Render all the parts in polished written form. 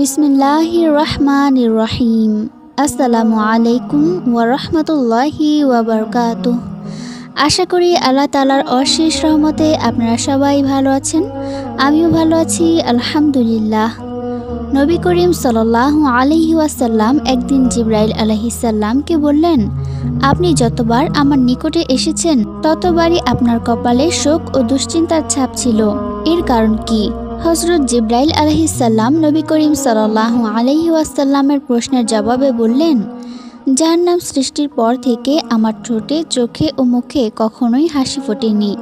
বিসমিল্লাহির রহমানির রহিম। আসসালামু আলাইকুম ওয়া রাহমাতুল্লাহি ওয়া বারাকাতুহু। আশা করি আল্লাহ তাআলার অশেষ রহমতে আপনারা সবাই ভালো আছেন। আমিও ভালো আছি আলহামদুলিল্লাহ। নবী করিম সাল্লাল্লাহু আলাইহি ওয়াসাল্লাম একদিন জিবরাইল আলাইহিস সালামকে বললেন, আপনি যতবার আমার নিকটে এসেছেন ততবারই আপনার কপালে শোক ও দুশ্চিন্তার ছাপ ছিল। এর কারণ কি? হযরত জিবরাইল আলাইহিস সালাম নবী করিম সাল্লাল্লাহু আলাইহি ওয়াসাল্লামের প্রশ্নের জবাবে বললেন, জাহান্নাম সৃষ্টির পর থেকে আমার ঠোঁটে, চোখে ও মুখে কখনোই হাসি ফোটেনি।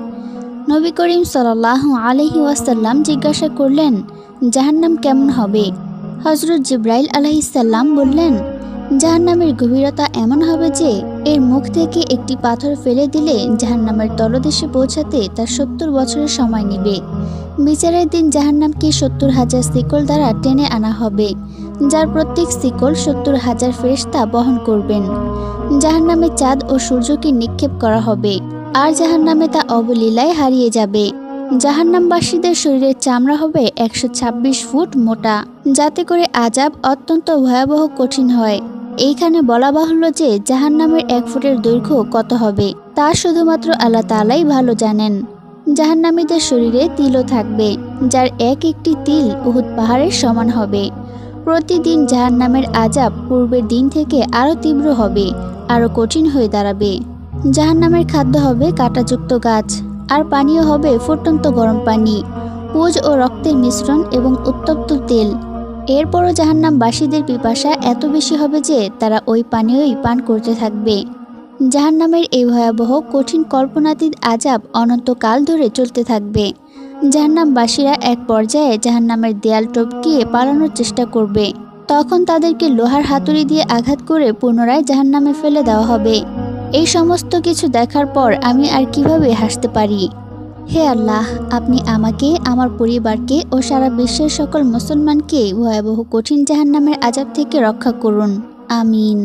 নবী করিম সাল্লাল্লাহু আলাইহি ওয়াসাল্লাম জিজ্ঞাসা করলেন, জাহান্নাম কেমন হবে? হযরত জিবরাইল আলাইহিস সালাম বললেন, জাহান্নামের গভীরতা এমন হবে যে এর মুখ থেকে একটি পাথর ফেলে দিলে জাহান্নামের তলদেশে পৌঁছাতে তার 70 বছরের সময় নেবে। বিচারের দিন জাহান্নামকে 70,000 শিকল দ্বারা টেনে আনা হবে, যার প্রত্যেক শিকল 70,000 ফেরেশতা বহন করবেন। জাহান্নামে চাঁদ ও সূর্যকে নিক্ষেপ করা হবে, আর জাহান্নামে তা অবলীলায় হারিয়ে যাবে। জাহান্নামবাসীদের শরীরের চামড়া হবে 126 ফুট মোটা, যাতে করে আযাব অত্যন্ত ভয়াবহ কঠিন হয়। এইখানে বলা বাহুল্য যে জাহান্নামের 1 ফুটের দৈর্ঘ্য কত হবে তা শুধুমাত্র আল্লাহ তাআলাই ভালো জানেন। জাহান্নামীদের শরীরে তিলও থাকবে, যার এক একটি তিল উহুদ পাহাড়ের সমান হবে। প্রতিদিন জাহান্নামের আযাব পূর্বের দিন থেকে আরও তীব্র হবে, আরও কঠিন হয়ে দাঁড়াবে। জাহান্নামের খাদ্য হবে কাঁটাযুক্ত গাছ, আর পানীয় হবে ফুটন্ত গরম পানি, পুজ ও রক্তের মিশ্রণ এবং উত্তপ্ত তেল। এরপরও জাহান্নামবাসীদের পিপাসা এত বেশি হবে যে তারা ওই পানীয়ই পান করতে থাকবে। জাহান্নামের এই ভয়াবহ কঠিন কল্পনাতীত আযাব অনন্তকাল ধরে চলতে থাকবে। জাহান্নামবাসীরা এক পর্যায়ে জাহান্নামের দেয়াল টপকিয়ে পালানোর চেষ্টা করবে। তখন তাদেরকে লোহার হাতুড়ি দিয়ে আঘাত করে পুনরায় জাহান্নামে ফেলে দেওয়া হবে। এই সমস্ত কিছু দেখার পর আমি আর কিভাবে হাসতে পারি? হে আল্লাহ, আপনি আমাকে, আমার পরিবারকে ও সারা বিশ্বের সকল মুসলমানকে ভয়াবহ কঠিন জাহান্নামের আযাব থেকে রক্ষা করুন। আমিন।